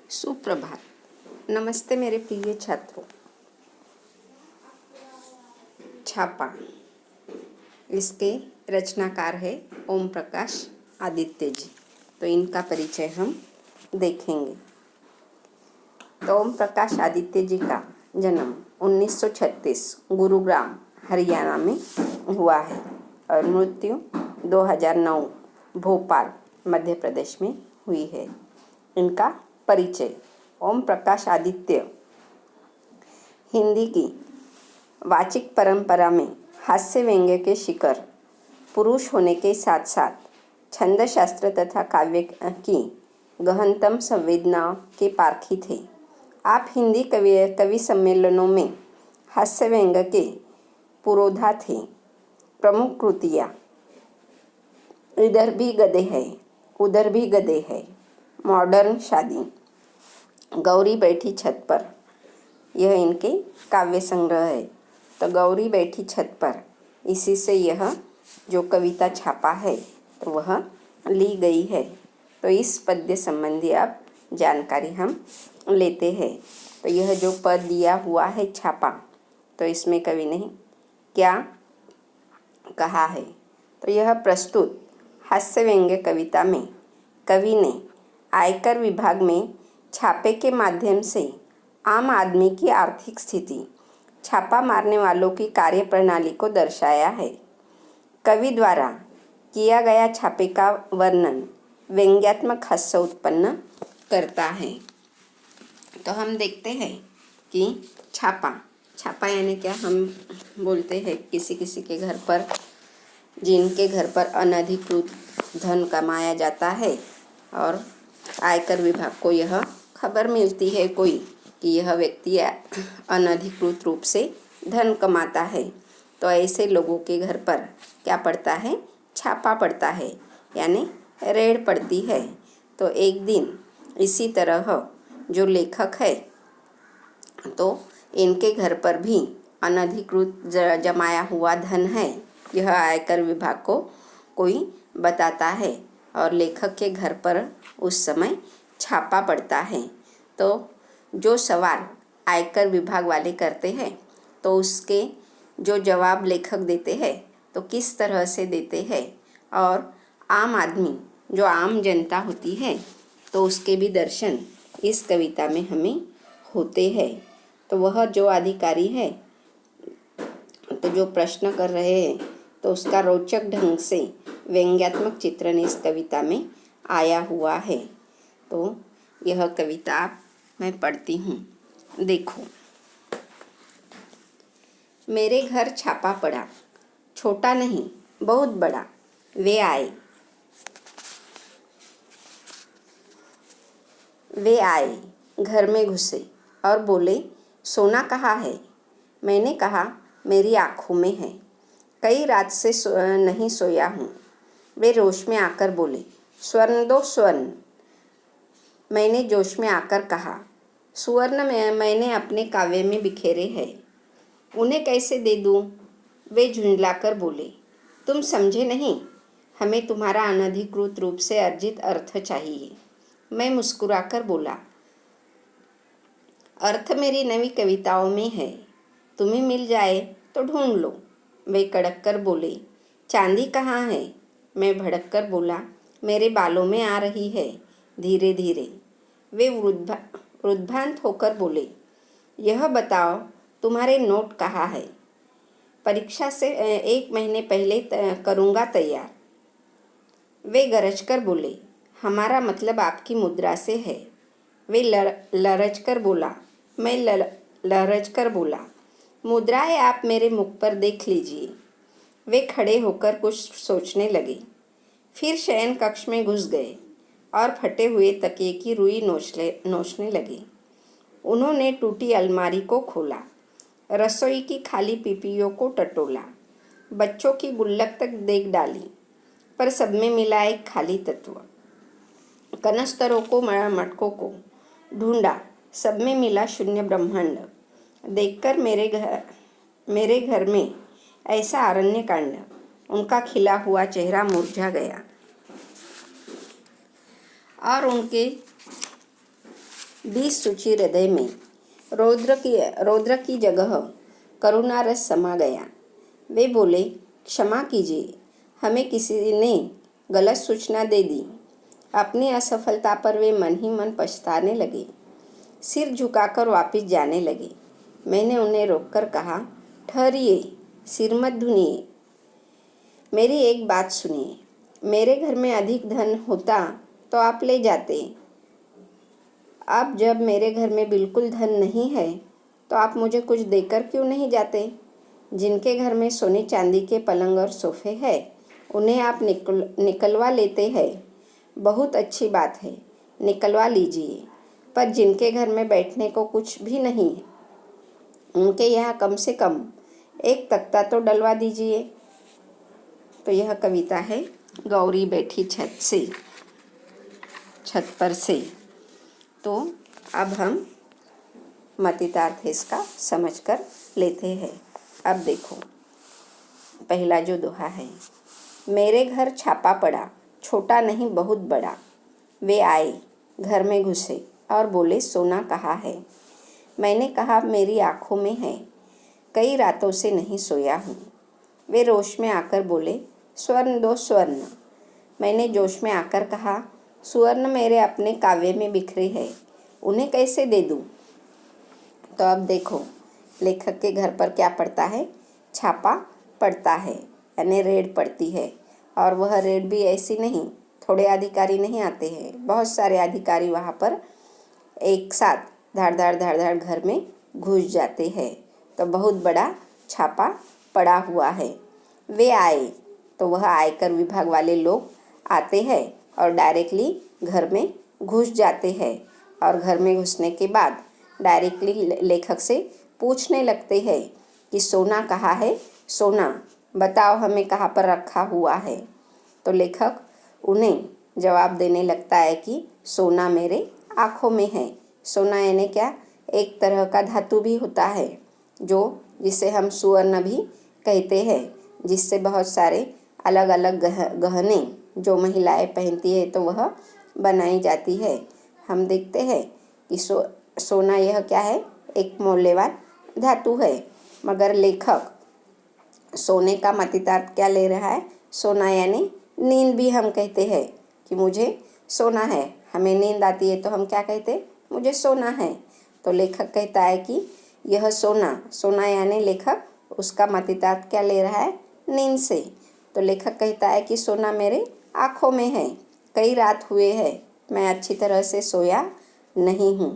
सुप्रभात। नमस्ते मेरे प्रिय छात्रों। छापा, इसके रचनाकार है ओम प्रकाश आदित्य जी। तो इनका परिचय हम देखेंगे। तो ओम प्रकाश आदित्य जी का जन्म 1936 गुरुग्राम हरियाणा में हुआ है और मृत्यु 2009 भोपाल मध्य प्रदेश में हुई है। इनका परिचय। ओम प्रकाश आदित्य हिंदी की वाचिक परंपरा में हास्य व्यंग्य के शिखर पुरुष होने के साथ साथ छंद शास्त्र तथा काव्य की गहनतम संवेदनाओं के पारखी थे। आप हिंदी कवि सम्मेलनों में हास्य व्यंग्य के पुरोधा थे। प्रमुख कृतियाँ इधर भी गधे है, उधर भी गधे है, मॉडर्न शादी, गौरी बैठी छत पर, यह इनके काव्य संग्रह है। तो गौरी बैठी छत पर, इसी से यह जो कविता छापा है तो वह ली गई है। तो इस पद्य संबंधी अब जानकारी हम लेते हैं। तो यह जो पद दिया हुआ है छापा, तो इसमें कवि ने क्या कहा है। तो यह प्रस्तुत हास्य व्यंग्य कविता में कवि ने आयकर विभाग में छापे के माध्यम से आम आदमी की आर्थिक स्थिति, छापा मारने वालों की कार्यप्रणाली को दर्शाया है। कवि द्वारा किया गया छापे का वर्णन व्यंग्यात्मक हास्य उत्पन्न करता है। तो हम देखते हैं कि छापा यानी क्या। हम बोलते हैं किसी किसी के घर पर, जिनके घर पर अनधिकृत धन कमाया जाता है और आयकर विभाग को यह खबर मिलती है कोई कि यह व्यक्ति अनधिकृत रूप से धन कमाता है, तो ऐसे लोगों के घर पर क्या पड़ता है, छापा पड़ता है, यानी रेड पड़ती है। तो एक दिन इसी तरह जो लेखक है, तो इनके घर पर भी अनधिकृत जमाया हुआ धन है, यह आयकर विभाग को कोई बताता है और लेखक के घर पर उस समय छापा पड़ता है। तो जो सवाल आयकर विभाग वाले करते हैं, तो उसके जो जवाब लेखक देते हैं तो किस तरह से देते हैं, और आम आदमी जो आम जनता होती है तो उसके भी दर्शन इस कविता में हमें होते हैं। तो वह जो अधिकारी है, तो जो प्रश्न कर रहे हैं, तो उसका रोचक ढंग से व्यंग्यात्मक चित्रण इस कविता में आया हुआ है। तो यह कविता मैं पढ़ती हूँ, देखो। मेरे घर छापा पड़ा, छोटा नहीं बहुत बड़ा। वे आए, घर में घुसे और बोले, सोना कहाँ है? मैंने कहा, मेरी आँखों में है, कई रात से नहीं सोया हूँ। वे रोश में आकर बोले, स्वर्ण दो स्वर्ण। मैंने जोश में आकर कहा, सुवर्ण मैंने अपने काव्य में बिखेरे हैं, उन्हें कैसे दे दूँ? वे झुंझलाकर बोले, तुम समझे नहीं, हमें तुम्हारा अनधिकृत रूप से अर्जित अर्थ चाहिए। मैं मुस्कुराकर बोला, अर्थ मेरी नवी कविताओं में है, तुम्हें मिल जाए तो ढूंढ लो। वे कड़क कर बोले, चांदी कहाँ है? मैं भड़क कर बोला, मेरे बालों में आ रही है धीरे धीरे। वे उद्भ्रांत होकर बोले, यह बताओ तुम्हारे नोट कहाँ है? परीक्षा से 1 महीने पहले करूँगा तैयार। वे गरज कर बोले, हमारा मतलब आपकी मुद्रा से है। वे लरज कर बोला, मैं लरज कर बोला, मुद्राएं आप मेरे मुख पर देख लीजिए। वे खड़े होकर कुछ सोचने लगे, फिर शयन कक्ष में घुस गए और फटे हुए तकिए की रुई नोचने लगे। उन्होंने टूटी अलमारी को खोला, रसोई की खाली पीपियों को टटोला, बच्चों की गुल्लक तक देख डाली, पर सब में मिला एक खाली तत्व। कनस्तरों को मटकों को ढूंढा, सब में मिला शून्य ब्रह्मांड। देखकर मेरे घर में ऐसा अरण्य कांड, उनका खिला हुआ चेहरा मुरझा गया और उनके बीस सूची हृदय में रौद्र की जगह करुणा रस समा गया। वे बोले, क्षमा कीजिए, हमें किसी ने गलत सूचना दे दी। अपनी असफलता पर वे मन ही मन पछताने लगे, सिर झुकाकर वापस जाने लगे। मैंने उन्हें रोककर कहा, ठहरिए, सिर मत धुनिए, मेरी एक बात सुनिए। मेरे घर में अधिक धन होता तो आप ले जाते। अब जब मेरे घर में बिल्कुल धन नहीं है तो आप मुझे कुछ देकर क्यों नहीं जाते? जिनके घर में सोने चांदी के पलंग और सोफे हैं उन्हें आप निकलवा लेते हैं। बहुत अच्छी बात है, निकलवा लीजिए। पर जिनके घर में बैठने को कुछ भी नहीं है उनके यहाँ कम से कम एक तख्ता तो डलवा दीजिए। तो यह कविता है गौरी बैठी छत पर से। तो अब हम मतितार्थ इसका समझकर लेते हैं। अब देखो, पहला जो दोहा है, मेरे घर छापा पड़ा, छोटा नहीं बहुत बड़ा। वे आए, घर में घुसे और बोले, सोना कहाँ है? मैंने कहा, मेरी आँखों में है, कई रातों से नहीं सोया हूँ। वे रोश में आकर बोले, स्वर्ण दो स्वर्ण। मैंने जोश में आकर कहा, स्वर्ण मेरे अपने काव्य में बिखरे हैं, उन्हें कैसे दे दूँ? तो अब देखो, लेखक के घर पर क्या पड़ता है? छापा पड़ता है, यानी रेड पड़ती है। और वह रेड भी ऐसी नहीं, थोड़े अधिकारी नहीं आते हैं, बहुत सारे अधिकारी वहाँ पर एक साथ धाड़ धाड़ घर में घुस जाते हैं। तो बहुत बड़ा छापा पड़ा हुआ है। वे आए, तो वह आयकर विभाग वाले लोग आते हैं और डायरेक्टली घर में घुस जाते हैं। और घर में घुसने के बाद डायरेक्टली लेखक से पूछने लगते हैं कि सोना कहाँ है? सोना बताओ, हमें कहाँ पर रखा हुआ है? तो लेखक उन्हें जवाब देने लगता है कि सोना मेरे आँखों में है। सोना यानी क्या? एक तरह का धातु भी होता है जिसे हम सुवर्ण भी कहते हैं, जिससे बहुत सारे अलग अलग गहने जो महिलाएं पहनती है तो वह बनाई जाती है। हम देखते हैं कि सोना यह क्या है? एक मूल्यवान धातु है। मगर लेखक सोने का मतितार्थ क्या ले रहा है? सोना यानी नींद भी हम कहते हैं कि मुझे सोना है। हमें नींद आती है तो हम क्या कहते? मुझे सोना है। तो लेखक कहता है कि यह सोना यानी लेखक उसका मतितार्थ क्या ले रहा है? नींद से। तो लेखक कहता है कि सोना मेरे आँखों में है, कई रात हुए हैं, मैं अच्छी तरह से सोया नहीं हूँ।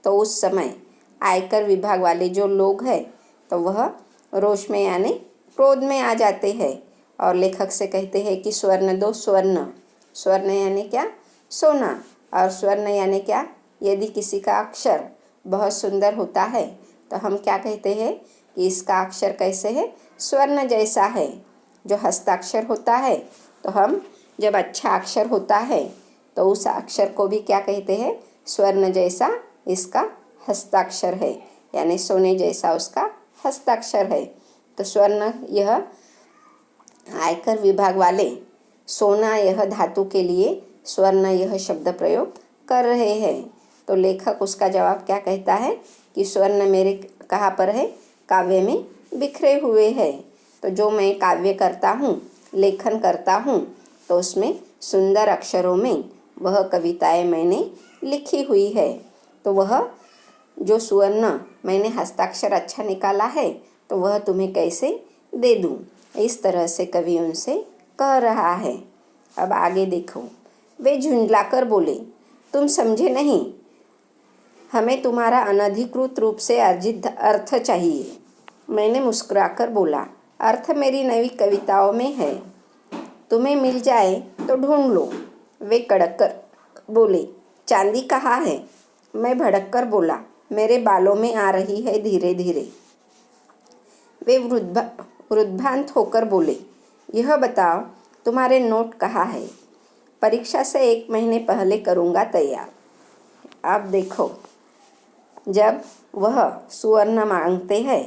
तो उस समय आयकर विभाग वाले जो लोग हैं तो वह रोष में यानी क्रोध में आ जाते हैं और लेखक से कहते हैं कि स्वर्ण दो स्वर्ण। स्वर्ण यानी क्या? सोना। और स्वर्ण यानी क्या? यदि किसी का अक्षर बहुत सुंदर होता है तो हम क्या कहते हैं कि इसका अक्षर कैसे है? स्वर्ण जैसा है। जो हस्ताक्षर होता है तो हम जब अच्छा अक्षर होता है तो उस अक्षर को भी क्या कहते हैं? स्वर्ण जैसा इसका हस्ताक्षर है, यानी सोने जैसा उसका हस्ताक्षर है। तो स्वर्ण यह आयकर विभाग वाले सोना यह धातु के लिए स्वर्ण यह शब्द प्रयोग कर रहे हैं। तो लेखक उसका जवाब क्या कहता है कि स्वर्ण मेरे कहाँ पर है? काव्य में बिखरे हुए हैं। तो जो मैं काव्य करता हूँ, लेखन करता हूँ, तो उसमें सुंदर अक्षरों में वह कविताएं मैंने लिखी हुई है। तो वह जो सुवर्ण मैंने हस्ताक्षर अच्छा निकाला है तो वह तुम्हें कैसे दे दूँ? इस तरह से कवि उनसे कह रहा है। अब आगे देखो, वे झुंझलाकर बोले, तुम समझे नहीं, हमें तुम्हारा अनधिकृत रूप से अर्जित अर्थ चाहिए। मैंने मुस्कुराकर बोला, अर्थ मेरी नई कविताओं में है, तुम्हें मिल जाए तो ढूंढ लो। वे कड़क कर बोले, चांदी कहाँ है? मैं भड़क कर बोला, मेरे बालों में आ रही है धीरे धीरे। वे वृद्धांत होकर बोले, यह बताओ तुम्हारे नोट कहाँ है? परीक्षा से 1 महीने पहले करूँगा तैयार। अब देखो, जब वह सुवर्ण मांगते हैं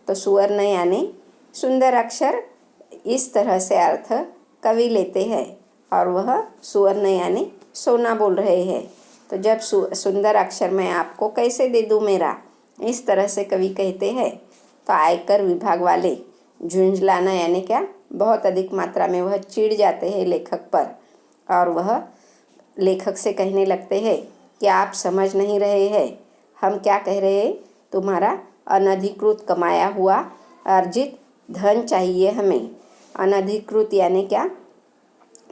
तो सुवर्ण यानी सुंदर अक्षर, इस तरह से अर्थ कवि लेते हैं और वह सुवर्ण यानी सोना बोल रहे हैं। तो जब सुंदर अक्षर मैं आपको कैसे दे दूँ मेरा, इस तरह से कवि कहते हैं। तो आयकर विभाग वाले झुंझलाना यानी क्या, बहुत अधिक मात्रा में वह चिढ़ जाते हैं लेखक पर, और वह लेखक से कहने लगते हैं कि आप समझ नहीं रहे हैं, हम क्या कह रहे हैं, तुम्हारा अनधिकृत कमाया हुआ अर्जित धन चाहिए हमें। अनधिकृत यानी क्या,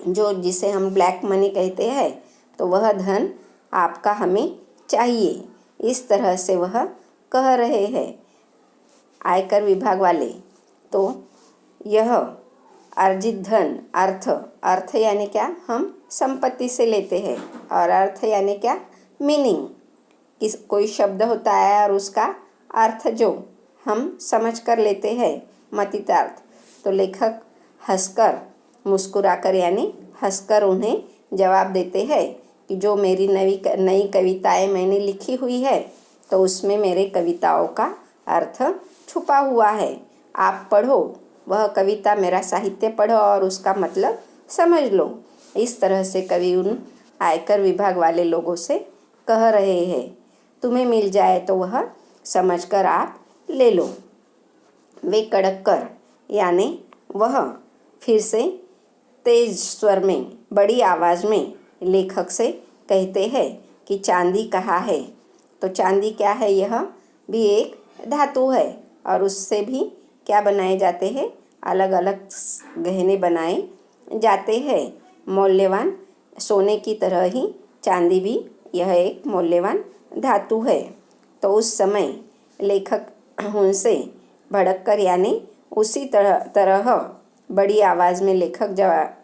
जो जिसे हम ब्लैक मनी कहते हैं, तो वह धन आपका हमें चाहिए, इस तरह से वह कह रहे हैं आयकर विभाग वाले। तो यह अर्जित धन, अर्थ यानी क्या, हम संपत्ति से लेते हैं, और अर्थ यानी क्या, मीनिंग, कोई शब्द होता है और उसका अर्थ जो हम समझ कर लेते हैं, मतितार्थ। तो लेखक हंसकर, मुस्कुराकर यानी हंसकर उन्हें जवाब देते हैं कि जो मेरी नई कविताएं मैंने लिखी हुई है, तो उसमें मेरे कविताओं का अर्थ छुपा हुआ है। आप पढ़ो, वह कविता, मेरा साहित्य पढ़ो और उसका मतलब समझ लो। इस तरह से कवि उन आयकर विभाग वाले लोगों से कह रहे हैं। तुम्हें मिल जाए तो वह समझकर आप ले लो। वे कड़क कर यानी वह फिर से तेज स्वर में, बड़ी आवाज़ में लेखक से कहते हैं कि चांदी कहाँ है। तो चांदी क्या है, यह भी एक धातु है, और उससे भी क्या बनाए जाते हैं, अलग अलग गहने बनाए जाते हैं। मूल्यवान सोने की तरह ही चांदी भी यह एक मूल्यवान धातु है। तो उस समय लेखक उनसे भड़क कर यानी उसी तरह बड़ी आवाज़ में लेखक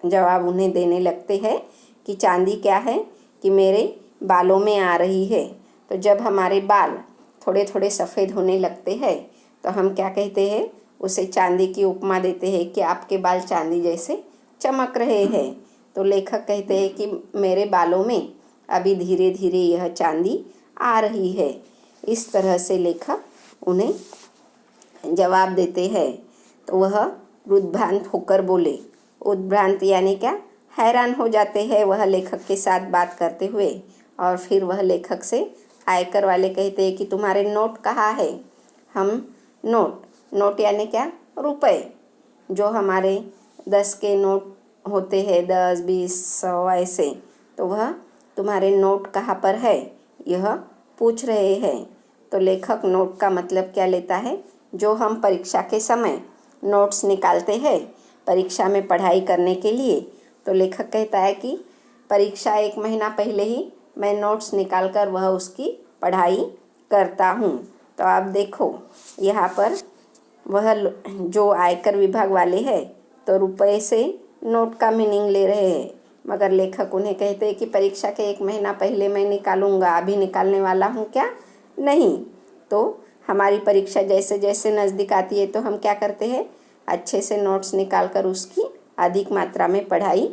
जवाब उन्हें देने लगते हैं कि चांदी क्या है, कि मेरे बालों में आ रही है। तो जब हमारे बाल थोड़े थोड़े सफ़ेद होने लगते हैं, तो हम क्या कहते हैं, उसे चांदी की उपमा देते हैं कि आपके बाल चांदी जैसे चमक रहे हैं। तो लेखक कहते हैं कि मेरे बालों में अभी धीरे धीरे यह चांदी आ रही है। इस तरह से लेखक उन्हें जवाब देते हैं। तो वह उद्भ्रांत होकर बोले। उद्भ्रांत यानी क्या, हैरान हो जाते हैं वह लेखक के साथ बात करते हुए। और फिर वह लेखक से आयकर वाले कहते हैं कि तुम्हारे नोट कहाँ है। हम नोट यानी क्या, रुपए, जो हमारे 10 के नोट होते हैं, 10, 20, 100 ऐसे, तो वह तुम्हारे नोट कहाँ पर है, यह पूछ रहे हैं। तो लेखक नोट का मतलब क्या लेता है, जो हम परीक्षा के समय नोट्स निकालते हैं परीक्षा में पढ़ाई करने के लिए। तो लेखक कहता है कि परीक्षा 1 महीना पहले ही मैं नोट्स निकाल कर वह उसकी पढ़ाई करता हूँ। तो आप देखो यहाँ पर वह जो आयकर विभाग वाले हैं, तो रुपए से नोट का मीनिंग ले रहे हैं, मगर लेखक उन्हें कहते हैं कि परीक्षा के 1 महीना पहले मैं निकालूंगा, अभी निकालने वाला हूँ क्या, नहीं। तो हमारी परीक्षा जैसे जैसे नज़दीक आती है, तो हम क्या करते हैं, अच्छे से नोट्स निकाल कर उसकी अधिक मात्रा में पढ़ाई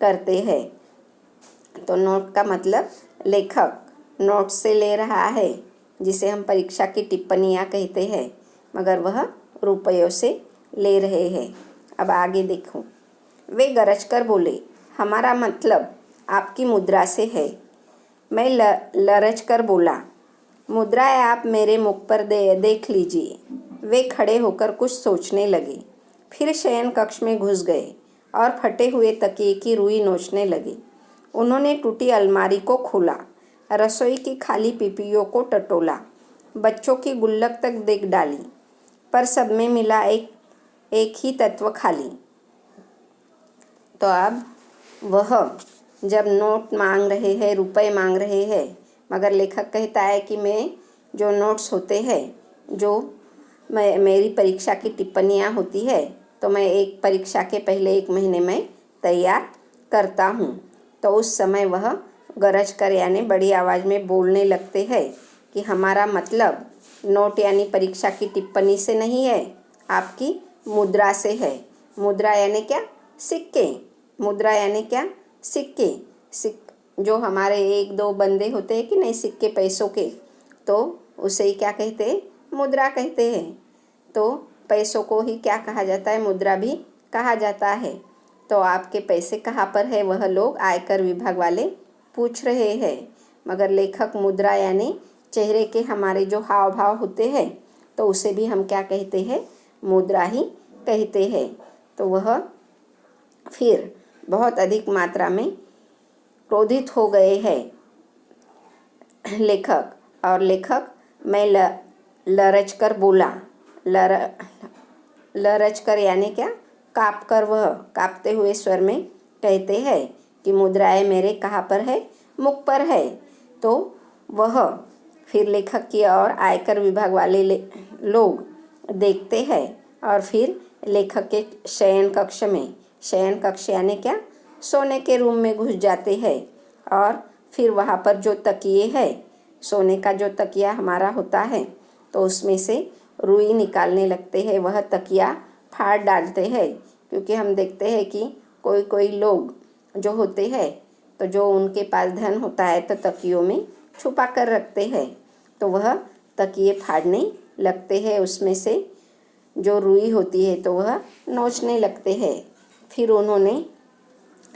करते हैं। तो नोट का मतलब लेखक नोट से ले रहा है, जिसे हम परीक्षा की टिप्पणियाँ कहते हैं, मगर वह रुपयों से ले रहे हैं। अब आगे देखो। वे गरज कर बोले, हमारा मतलब आपकी मुद्रा से है। मैं लरज कर बोला, मुद्राएं आप मेरे मुख पर देख लीजिए। वे खड़े होकर कुछ सोचने लगे, फिर शयन कक्ष में घुस गए और फटे हुए तकिए की रुई नोचने लगे। उन्होंने टूटी अलमारी को खोला, रसोई की खाली पीपियों को टटोला, बच्चों की गुल्लक तक देख डाली, पर सब में मिला एक ही तत्व, खाली। तो अब वह जब नोट मांग रहे हैं, रुपए मांग रहे हैं, मगर लेखक कहता है कि मैं जो नोट्स होते हैं, जो मेरी परीक्षा की टिप्पणियाँ होती है, तो मैं एक परीक्षा के पहले 1 महीने में तैयार करता हूँ। तो उस समय वह गरज कर यानी बड़ी आवाज़ में बोलने लगते हैं कि हमारा मतलब नोट यानी परीक्षा की टिप्पणी से नहीं है, आपकी मुद्रा से है। मुद्रा यानी क्या, सिक्के। मुद्रा यानी क्या, सिक्के। जो हमारे 1-2 बंदे होते हैं कि नहीं, सिक्के पैसों के, तो उसे क्या कहते हैं, मुद्रा कहते हैं। तो पैसों को ही क्या कहा जाता है, मुद्रा भी कहा जाता है। तो आपके पैसे कहाँ पर है, वह लोग आयकर विभाग वाले पूछ रहे हैं। मगर लेखक मुद्रा यानी चेहरे के हमारे जो हाव भाव होते हैं तो उसे भी हम क्या कहते हैं, मुद्रा ही कहते हैं। तो वह फिर बहुत अधिक मात्रा में क्रोधित हो गए हैं लेखक, और लेखक मैं लरज कर बोला। लरज कर यानी क्या, काँप कर, वह काँपते हुए स्वर में कहते हैं कि मुद्राएं मेरे कहाँ पर है, मुख पर है। तो वह फिर लेखक की ओर आयकर विभाग वाले लोग देखते हैं और फिर लेखक के शयन कक्ष यानी क्या, सोने के रूम में घुस जाते हैं। और फिर वहाँ पर जो तकिए है, सोने का जो तकिया हमारा होता है, तो उसमें से रुई निकालने लगते हैं, वह तकिया फाड़ डालते हैं। क्योंकि हम देखते हैं कि कोई कोई लोग जो होते हैं, तो जो उनके पास धन होता है तो तकियों में छुपा कर रखते हैं, तो वह तकिए फाड़ने लगते हैं, उसमें से जो रुई होती है तो वह नोचने लगते हैं। फिर उन्होंने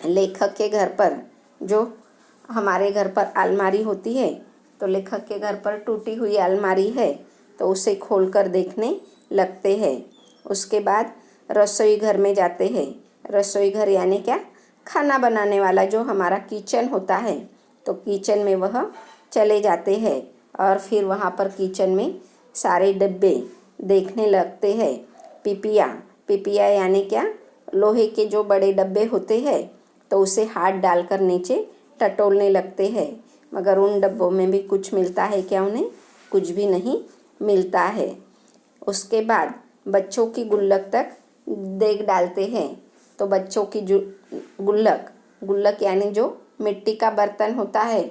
लेखक के घर पर, जो हमारे घर पर अलमारी होती है, तो लेखक के घर पर टूटी हुई अलमारी है, तो उसे खोलकर देखने लगते हैं। उसके बाद रसोई घर में जाते हैं। रसोई घर यानी क्या, खाना बनाने वाला जो हमारा किचन होता है, तो किचन में वह चले जाते हैं और फिर वहाँ पर किचन में सारे डब्बे देखने लगते हैं। पिपिया यानी क्या, लोहे के जो बड़े डब्बे होते हैं, तो उसे हाथ डालकर नीचे टटोलने लगते हैं, मगर उन डब्बों में भी कुछ मिलता है क्या, उन्हें कुछ भी नहीं मिलता है। उसके बाद बच्चों की गुल्लक तक देख डालते हैं, तो बच्चों की जो गुल्लक यानी जो मिट्टी का बर्तन होता है,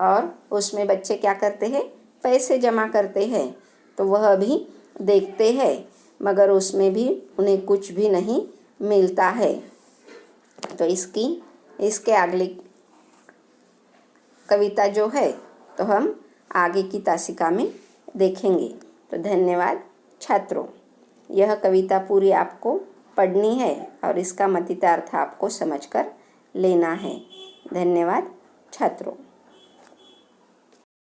और उसमें बच्चे क्या करते हैं, पैसे जमा करते हैं, तो वह भी देखते हैं, मगर उसमें भी उन्हें कुछ भी नहीं मिलता है। तो इसके अगली कविता जो है तो हम आगे की तासिका में देखेंगे। तो धन्यवाद छात्रों। यह कविता पूरी आपको पढ़नी है और इसका मतितार्थ आपको समझकर लेना है। धन्यवाद छात्रों।